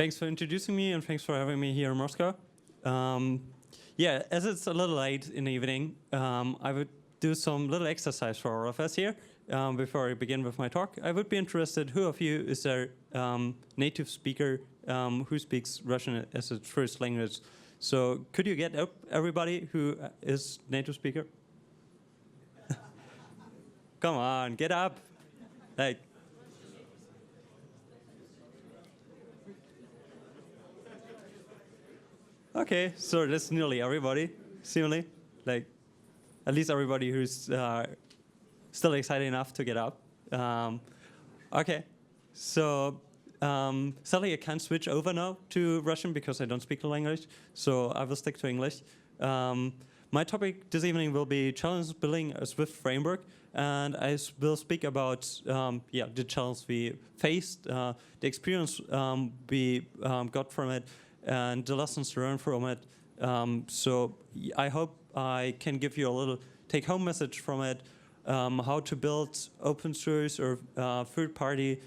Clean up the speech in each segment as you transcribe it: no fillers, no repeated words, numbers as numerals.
Thanks for introducing me, and thanks for having me here in Moscow. Yeah, as it's a little late in the evening, I would do some little exercise for all of us here. Before I begin with my talk, I would be interested, who of you is a native speaker who speaks Russian as its first language? So could you get up, everybody who is native speaker? Come on, get up. Like, okay, so that's nearly everybody, seemingly. Like, at least everybody who's still excited enough to get up. Okay, so sadly I can't switch over now to Russian because I don't speak the language, so I will stick to English. My topic this evening will be challenges building a Swift framework, and I will speak about the challenges we faced, the experience we got from it, and the lessons learned from it. So I hope I can give you a little take-home message from it, how to build open source or third-party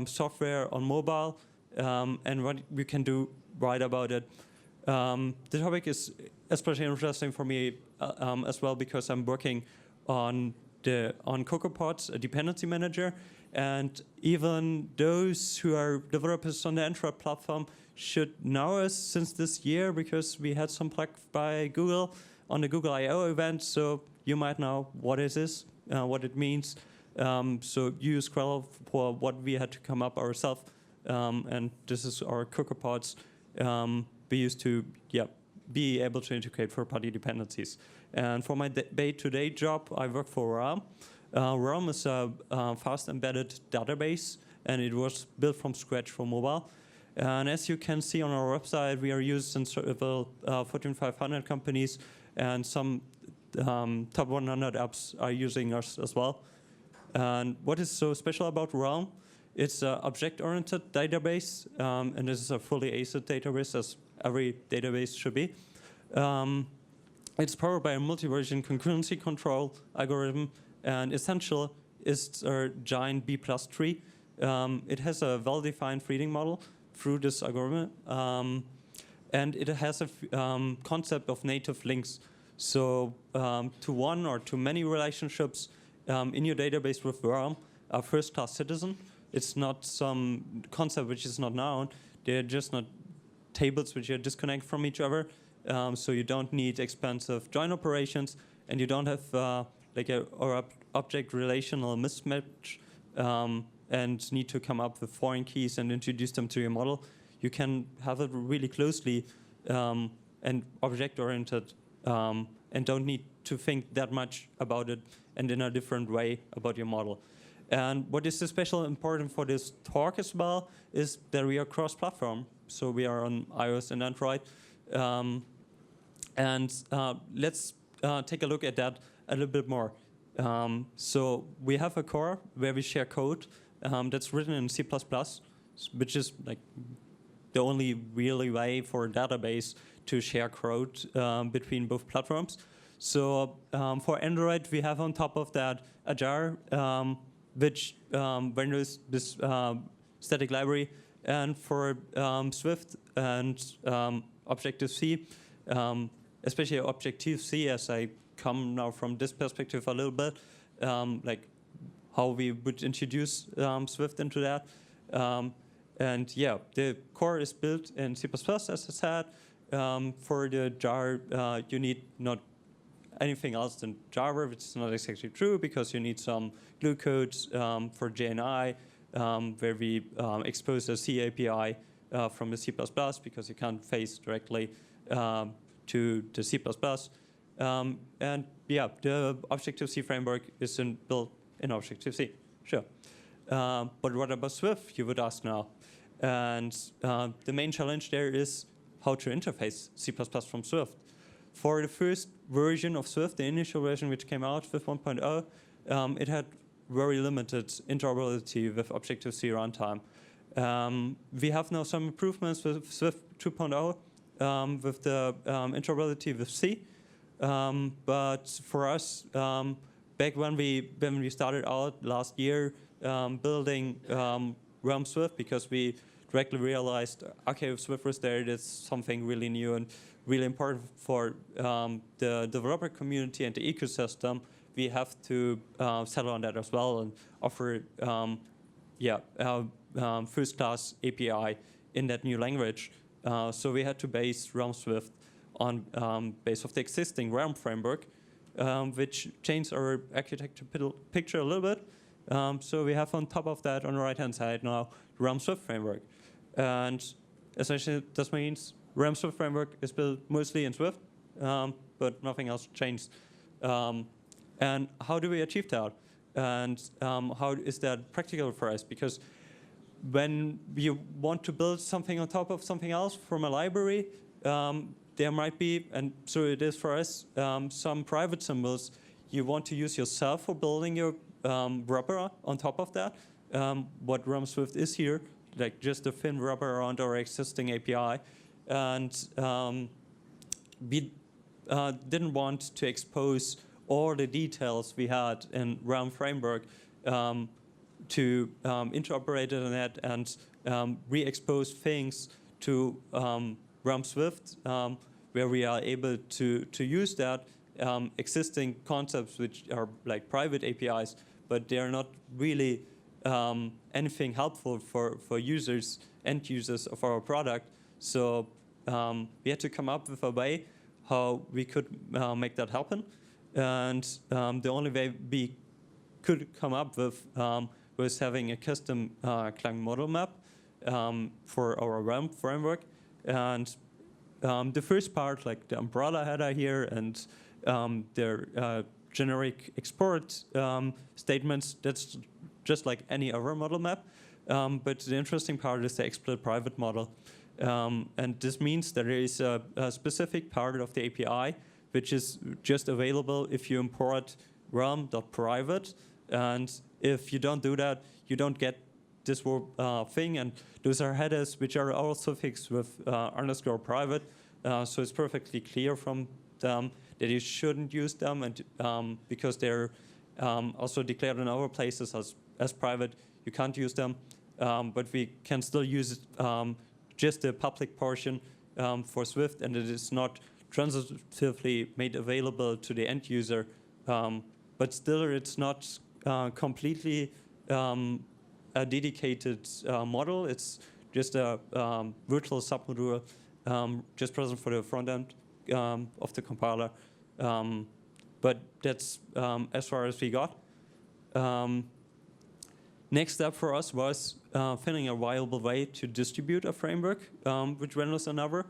software on mobile, and what we can do right about it. The topic is especially interesting for me as well because I'm working on CocoaPods, a dependency manager, and even those who are developers on the Android platform should know us since this year because we had some plug by Google on the Google I/O event, so you might know what it is, what it means. So you use Gradle for what we had to come up ourselves, and this is our CocoaPods we used to be able to integrate third-party dependencies. And for my day-to-day job, I work for RAM. RAM is a fast embedded database, and it was built from scratch for mobile. And as you can see on our website, we are used in several Fortune 500 companies, and some top 100 apps are using us as well. And what is so special about Realm? It's an object-oriented database, and this is a fully ACID database, as every database should be. It's powered by a multi-version concurrency control algorithm, and essential is a giant B+ tree. It has a well-defined reading model through this algorithm, and it has a concept of native links. So to one or to many relationships in your database with Realm are first-class citizen. It's not some concept which is not known. They're just not tables which are disconnected from each other. So you don't need expensive join operations, and you don't have like a object relational mismatch and need to come up with foreign keys and introduce them to your model. You can have it really closely and object-oriented, and don't need to think that much about it and in a different way about your model. And what is especially important for this talk as well is that we are cross-platform. So we are on iOS and Android. Let's take a look at that a little bit more. So we have a core where we share code that's written in C++, which is like the only really way for a database to share code between both platforms. So for Android, we have on top of that a jar, which renders this static library. And for Swift and Objective-C, especially Objective-C, as I come now from this perspective a little bit, like how we would introduce Swift into that. And yeah, the core is built in C++, as I said. For the jar, you need not anything else than Java, which is not exactly true because you need some glue codes for JNI, where we expose a C API from the C++ because you can't face directly to the C++. And yeah, the Objective-C framework is built in Objective-C, sure. But what about Swift, you would ask now? And the main challenge there is how to interface C++ from Swift. For the first version of Swift, the initial version which came out, Swift 1.0, it had very limited interoperability with Objective-C runtime. We have now some improvements with Swift 2.0 with the interoperability with C. But for us, back when we started out last year building Realm Swift, because we directly realized, okay, if Swift was there, it's something really new and really important for the developer community and the ecosystem. We have to settle on that as well and offer first-class API in that new language. So we had to base Realm Swift on base of the existing Realm framework, which changed our architecture picture a little bit. So we have on top of that, on the right-hand side now, Realm Swift framework. And essentially, this means Realm Swift framework is built mostly in Swift, but nothing else changed. And how do we achieve that? And how is that practical for us? Because when you want to build something on top of something else from a library, there might be, and so it is for us, some private symbols you want to use yourself for building your wrapper on top of that. What Realm Swift is here, like just a thin wrapper around our existing API. And we didn't want to expose all the details we had in Realm framework to interoperate it in that and re-expose things to Realm Swift, where we are able to use that existing concepts which are like private APIs, but they are not really anything helpful for users, end users of our product. So we had to come up with a way how we could make that happen. And the only way we could come up with was having a custom Clang model map for our Realm framework. And the first part, like the umbrella header here and their generic export statements, that's just like any other model map. But the interesting part is the explicit private model. And this means that there is a specific part of the API which is just available if you import realm.private. And if you don't do that, you don't get this thing. And those are headers which are also fixed with _private. So it's perfectly clear from them that you shouldn't use them, and because they're also declared in other places as private, you can't use them. But we can still use just the public portion for Swift, and it is not transitively made available to the end user. But still, it's not completely a dedicated model. It's just a virtual submodule just present for the front end of the compiler. But that's as far as we got. Next step for us was finding a viable way to distribute a framework which renders another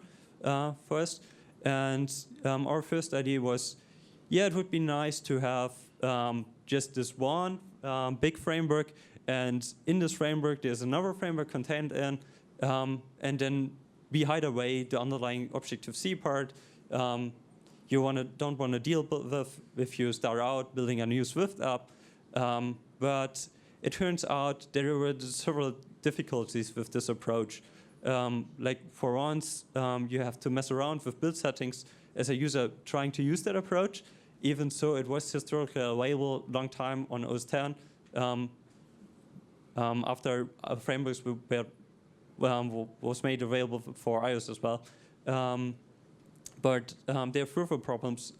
first. And our first idea was, yeah, it would be nice to have just this one big framework, and in this framework there's another framework contained in, and then we hide away the underlying Objective-C part. You don't want to deal with if you start out building a new Swift app, but it turns out there were several difficulties with this approach. Like for once, you have to mess around with build settings as a user trying to use that approach. Even so, it was historically available long time on OS 10 after frameworks was made available for iOS as well. But there are further problems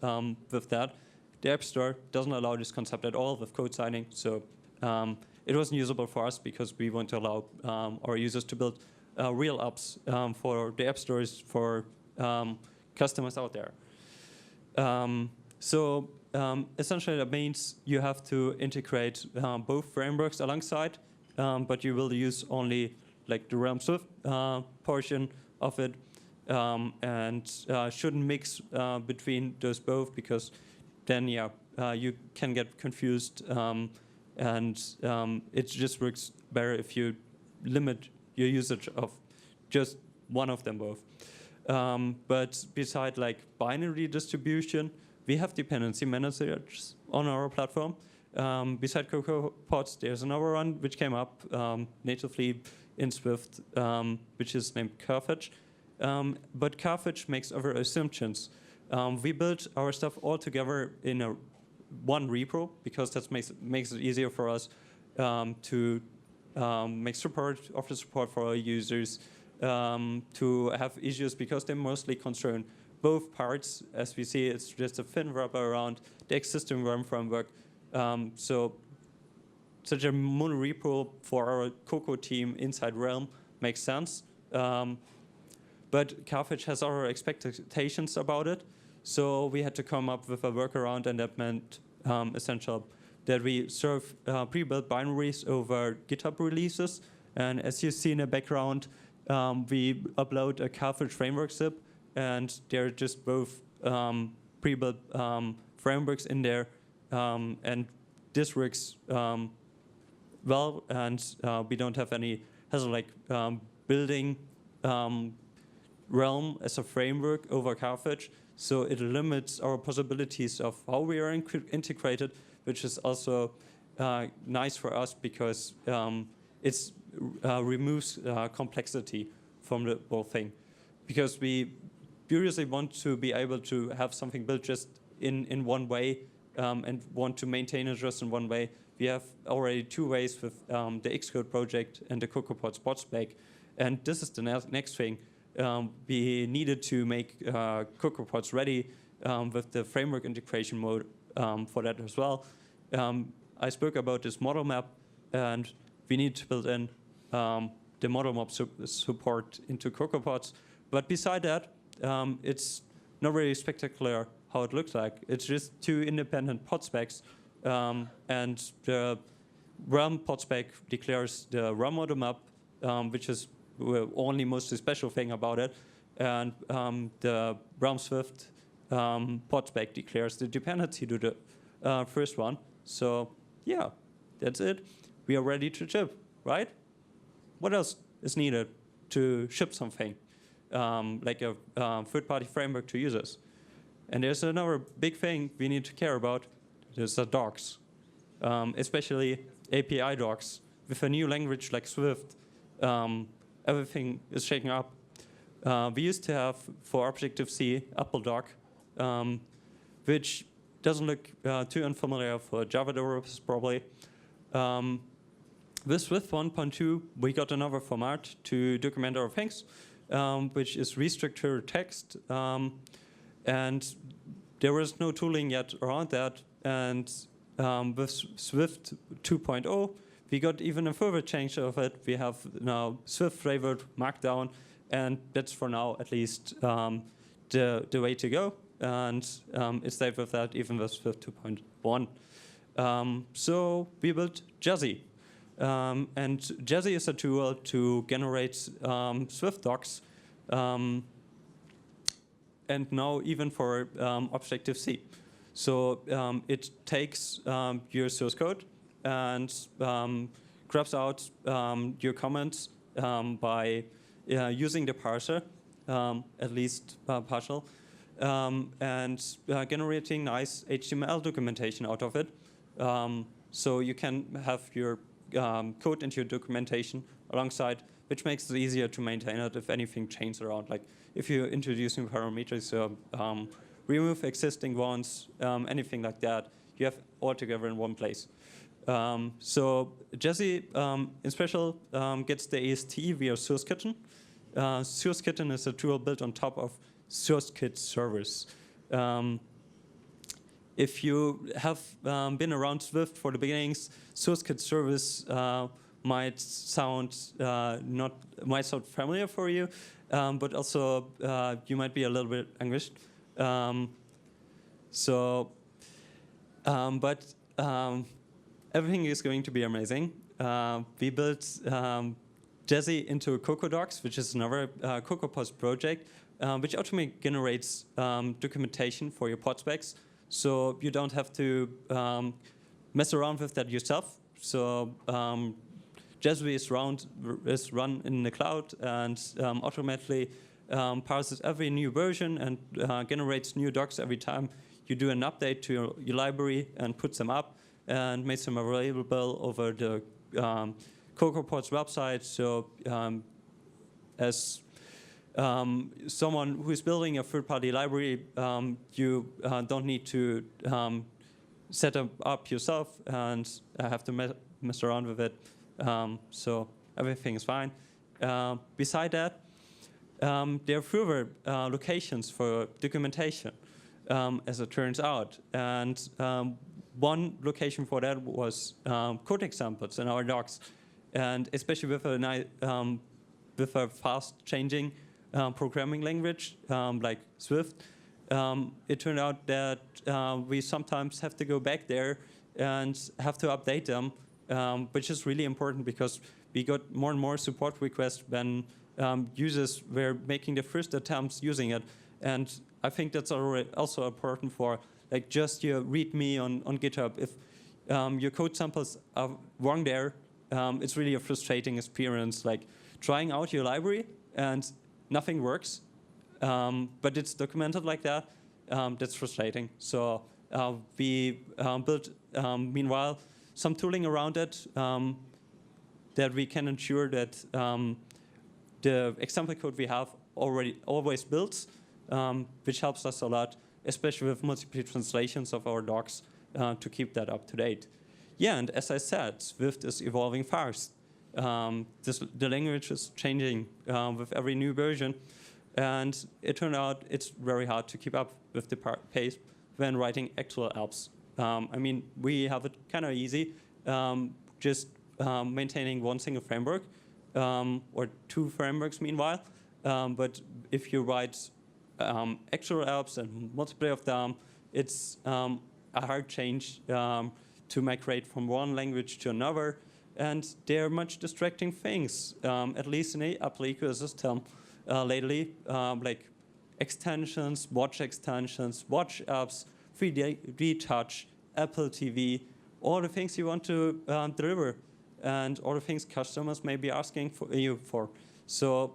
with that. The App Store doesn't allow this concept at all with code signing, so it wasn't usable for us because we want to allow our users to build real apps for the app stores for customers out there. So essentially that means you have to integrate both frameworks alongside, but you will use only like the Realm Swift portion of it, and shouldn't mix between those both, because then you can get confused, and it just works better if you limit your usage of just one of them both. But beside like binary distribution, we have dependency managers on our platform. Beside CocoaPods, there's another one which came up natively in Swift, which is named Carfetch. But Carfetch makes other assumptions. We built our stuff all together in one repo because that makes it easier for us to make support, offer support for our users, to have issues because they're mostly concerned both parts. As we see, it's just a thin wrapper around the existing Realm framework. So such a monorepo for our Coco team inside Realm makes sense. But Carthage has our expectations about it. So we had to come up with a workaround, and that meant essentially that we serve pre-built binaries over GitHub releases. And as you see in the background, we upload a Carthage framework zip, and they're just both pre-built frameworks in there. And this works well, and we don't have any hassle like building Realm as a framework over Carthage. So it limits our possibilities of how we are integrated, which is also nice for us because it removes complexity from the whole thing. Because we usually want to be able to have something built just in one way and want to maintain it just in one way. We have already two ways with the Xcode project and the CocoaPods bot spec. And this is the next thing. We needed to make CocoaPods ready with the framework integration mode for that as well. I spoke about this model map, and we need to build in the model map support into CocoaPods. But beside that, it's not really spectacular how it looks like. It's just two independent pod specs, and the Realm pod spec declares the Realm model map, which is the only mostly special thing about it, and the Realm Swift pod spec declares the dependency to the first one. So yeah, that's it. We are ready to ship, right? What else is needed to ship something like a third-party framework to users? And there's another big thing we need to care about. There's the docs, especially API docs. With a new language like Swift, everything is shaking up. We used to have, for Objective-C, Apple doc, which doesn't look too unfamiliar for Java developers, probably. With Swift 1.2, we got another format to document our things, which is restructured text. And there was no tooling yet around that. And with Swift 2.0, we got even a further change of it. We have now Swift flavored Markdown, and that's for now at least the way to go. And it stayed with that even with Swift 2.1. So we built Jazzy. And Jazzy is a tool to generate Swift docs, and now even for Objective-C. So it takes your source code and grabs out your comments by using the parser, at least partial, and generating nice HTML documentation out of it. So you can have your code into your documentation alongside, which makes it easier to maintain it if anything changes around. Like if you're introducing parameters, remove existing ones, anything like that, you have all together in one place. So Jazzy, in special, gets the AST via SourceKitten. SourceKitten is a tool built on top of SourceKit servers. If you have been around Swift for the beginnings, SourceKit service might sound familiar for you, but also you might be a little bit anguished. Everything is going to be amazing. We built Jazzy into CocoaDocs, which is another CocoaPods project, which automatically generates documentation for your pod specs. So you don't have to mess around with that yourself. So Jazzy is run in the cloud and automatically parses every new version and generates new docs every time you do an update to your library and puts them up and makes them available over the CocoaPods website. So as someone who is building a third-party library, you don't need to set them up yourself and have to mess around with it. So everything is fine. Beside that, there are further locations for documentation, as it turns out. And one location for that was code examples in our docs. And especially with a fast-changing programming language like Swift, it turned out that we sometimes have to go back there and have to update them, which is really important because we got more and more support requests when users were making the first attempts using it. And I think that's also important for like just your README on GitHub. If your code samples are wrong there, it's really a frustrating experience, like trying out your library and nothing works, but it's documented like that. That's frustrating. So we built, meanwhile, some tooling around it that we can ensure that the example code we have always builds, which helps us a lot, especially with multiple translations of our docs to keep that up to date. Yeah, and as I said, Swift is evolving fast. The language is changing with every new version, and it turned out it's very hard to keep up with the pace when writing actual apps. I mean, we have it kind of easy, just maintaining one single framework, or two frameworks meanwhile. But if you write actual apps and multiple of them, it's a hard change to migrate from one language to another. And they're much distracting things, at least in the Apple ecosystem lately, like extensions, watch apps, 3D Touch, Apple TV, all the things you want to deliver, and all the things customers may be asking you for. So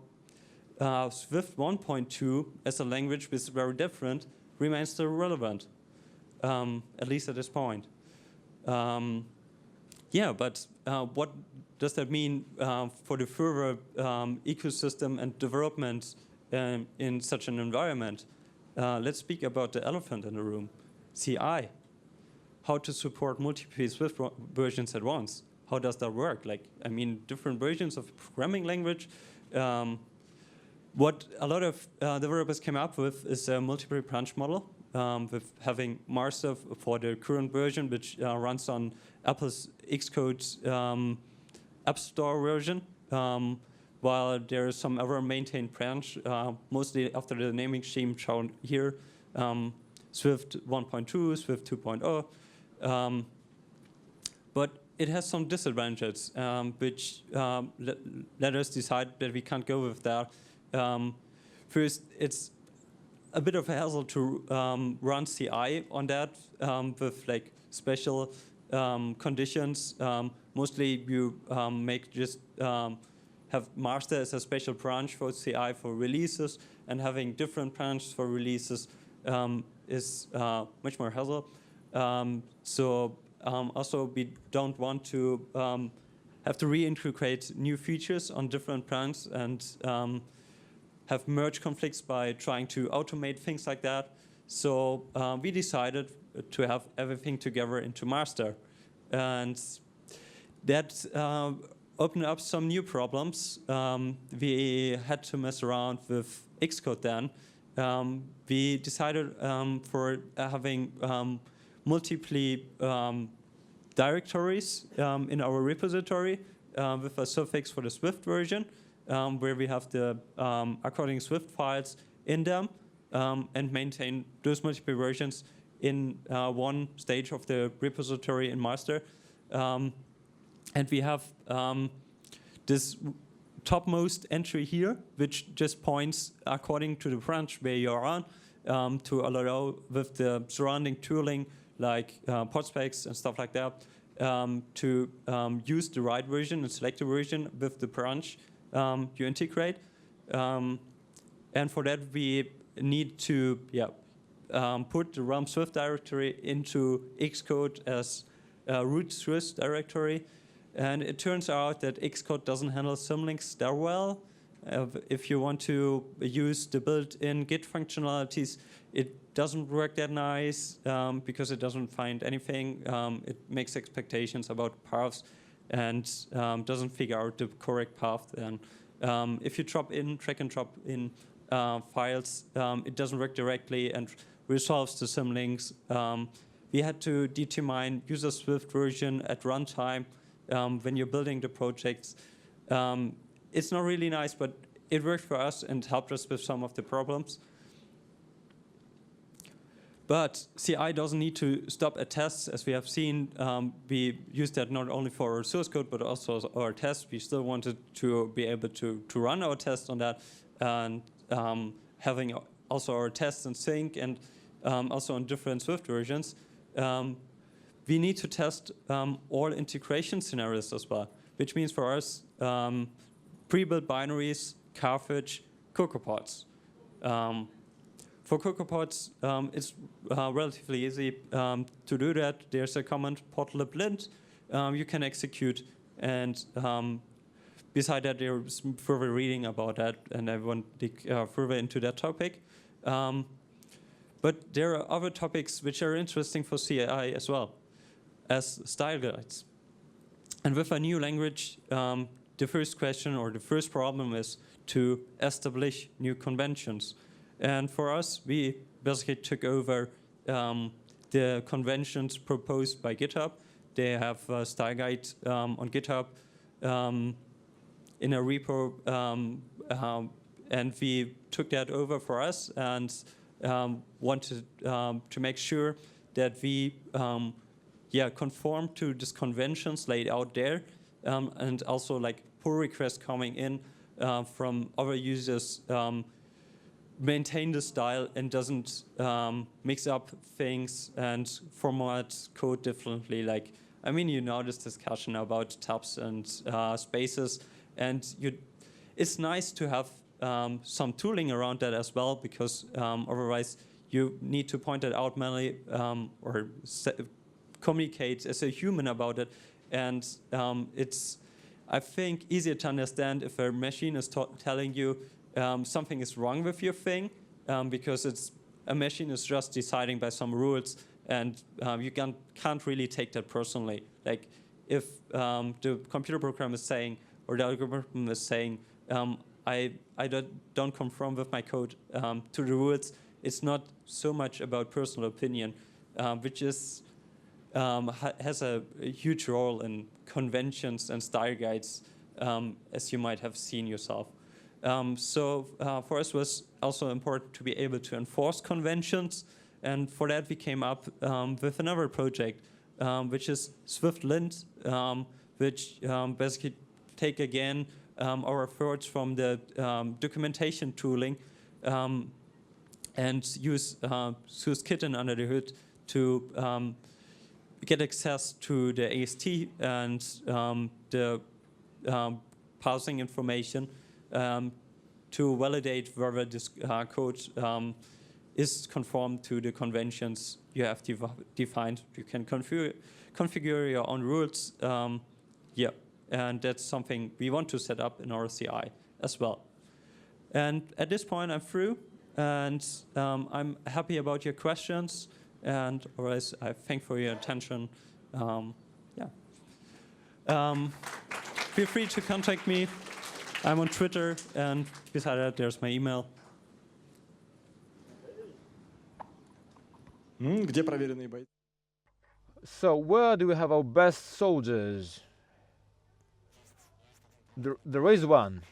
Swift 1.2 as a language which is very different remains still relevant, at least at this point. Yeah, but what does that mean for the further ecosystem and development in such an environment? Let's speak about the elephant in the room, CI. How to support multiple Swift versions at once. How does that work? Like, I mean, different versions of programming language. What a lot of developers came up with is a multiple branch model, with having master for the current version, which runs on Apple's Xcode App Store version, while there is some other maintained branch, mostly after the naming scheme shown here, Swift 1.2, Swift 2.0. But it has some disadvantages, which let us decide that we can't go with that. First, it's a bit of a hassle to run CI on that with like special conditions. Mostly you make just have master as a special branch for CI for releases, and having different branches for releases is much more hassle. Also we don't want to have to reintegrate new features on different branches and have merge conflicts by trying to automate things like that. So we decided to have everything together into master. And that opened up some new problems. We had to mess around with Xcode then. We decided for having multiple directories in our repository with a suffix for the Swift version, where we have the according Swift files in them and maintain those multiple versions in one stage of the repository in master. And we have this topmost entry here, which just points according to the branch where you're on to allow with the surrounding tooling like pod specs and stuff like that to use the right version and select the version with the branch you integrate. And for that, we need to put the Realm Swift directory into Xcode as a root Swift directory. And it turns out that Xcode doesn't handle symlinks that well. If you want to use the built-in Git functionalities, it doesn't work that nice because it doesn't find anything. It makes expectations about paths and doesn't figure out the correct path. And if you drag and drop in files, it doesn't work directly and resolves the symlinks. We had to determine user Swift version at runtime when you're building the projects. It's not really nice, but it worked for us and helped us with some of the problems. But CI doesn't need to stop at tests. As we have seen, we use that not only for our source code, but also our tests. We still wanted to be able to run our tests on that, and having also our tests in sync, and also on different Swift versions. We need to test all integration scenarios as well, which means for us, pre-built binaries, Carthage, CocoaPods. For CocoaPods, it's relatively easy to do that. There's a command portlib lint you can execute, and beside that, there's further reading about that, and I won't dig further into that topic. But there are other topics which are interesting for CI as well, as style guides. And with a new language, the first question or the first problem is to establish new conventions. And for us, we basically took over the conventions proposed by GitHub. They have a style guide on GitHub in a repo, and we took that over for us and wanted to make sure that we conform to these conventions laid out there, and also like pull requests coming in from other users maintain the style and doesn't mix up things and format code differently. Like, I mean, you know this discussion about tabs and spaces, and it's nice to have some tooling around that as well, because otherwise you need to point it out manually or communicate as a human about it. And it's, I think, easier to understand if a machine is telling you something is wrong with your thing, because a machine is just deciding by some rules, and you can't really take that personally. Like, if the computer program is saying, or the algorithm is saying, I don't conform with my code to the rules, it's not so much about personal opinion, which is has a huge role in conventions and style guides, as you might have seen yourself. So for us, it was also important to be able to enforce conventions, and for that we came up with another project, which is SwiftLint, which basically take again our thoughts from the documentation tooling and use SUSE-Kitten under the hood to get access to the AST and the parsing information to validate whether this code is conformed to the conventions you have defined. You can configure your own rules, and that's something we want to set up in our CI as well. And at this point, I'm through, and I'm happy about your questions, and otherwise, I thank for your attention. Feel free to contact me. I'm on Twitter, and beside that, there's my email. Где проверенные бойцы? So where do we have our best soldiers? There is one.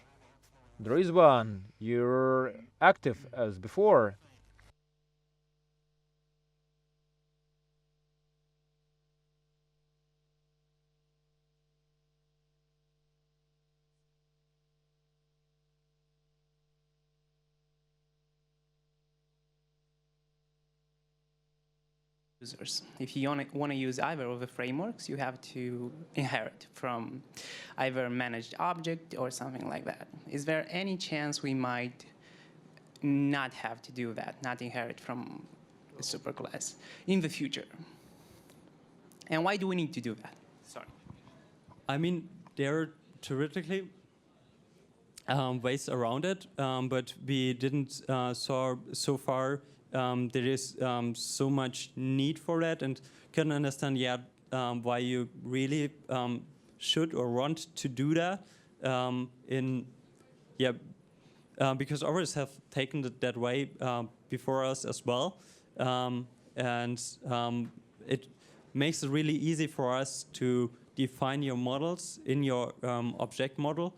There is one. You're active as before. Users. If you want to use either of the frameworks, you have to inherit from either managed object or something like that. Is there any chance we might not have to do that, not inherit from a superclass in the future? And why do we need to do that? Sorry. I mean, there are theoretically ways around it, but we didn't saw so far there is so much need for that, and can understand why you really should or want to do that because others have taken it that way before us as well. It makes it really easy for us to define your models in your object model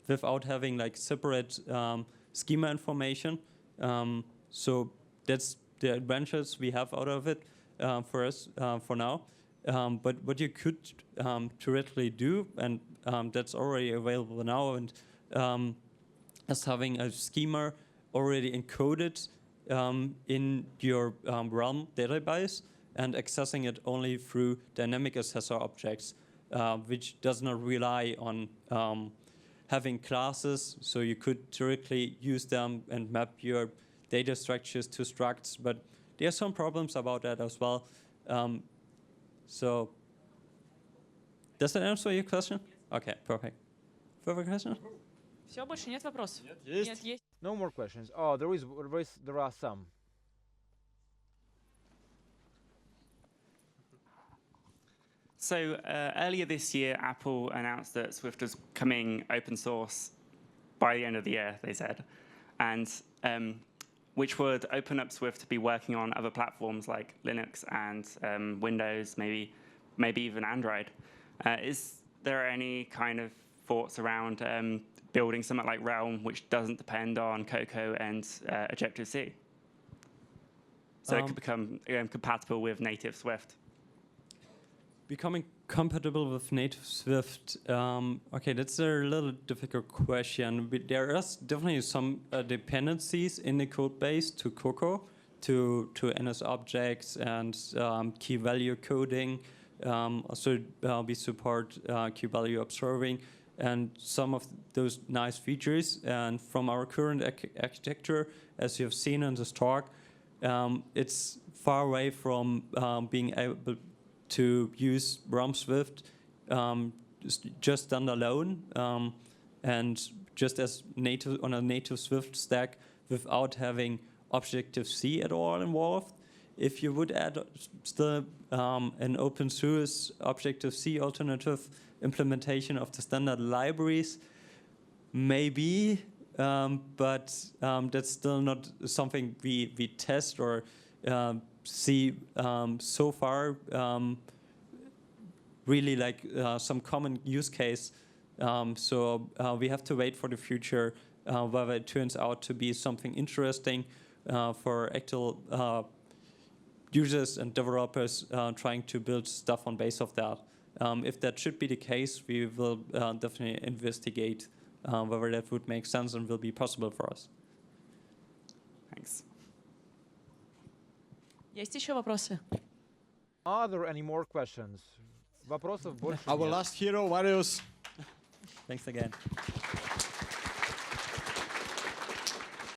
without having like separate schema information. So that's the advantages we have out of it for us for now. But what you could theoretically do, and that's already available now, and is having a schema already encoded in your Realm database and accessing it only through dynamic assessor objects, which does not rely on having classes. So you could directly use them and map your data structures to structs, but there are some problems about that as well. So does that answer your question? Okay, perfect. Further question? Все, больше нет вопросов? Есть. Нет, есть. No more questions. Oh, there are some. So earlier this year, Apple announced that Swift was coming open source by the end of the year, they said, and which would open up Swift to be working on other platforms like Linux and Windows, maybe even Android. Is there any kind of thoughts around building something like Realm, which doesn't depend on Cocoa and Objective-C? So it could become compatible with native Swift. Becoming compatible with native Swift, okay, that's a little difficult question. But there is definitely some dependencies in the code base to Cocoa, to NS objects and key value coding. Also, we support key value observing and some of those nice features. And from our current architecture, as you have seen in this talk, it's far away from being able to use Realm Swift just standalone and just as native on a native Swift stack without having Objective-C at all involved. If you would add still an open source Objective-C alternative implementation of the standard libraries, maybe, but that's still not something we test or see so far really like some common use case. So we have to wait for the future whether it turns out to be something interesting for actual users and developers trying to build stuff on base of that. If that should be the case, we will definitely investigate whether that would make sense and will be possible for us. Thanks. Есть еще вопросы? Are there any more questions? Вопросов больше Our нет. last hero, Marius. Thanks again.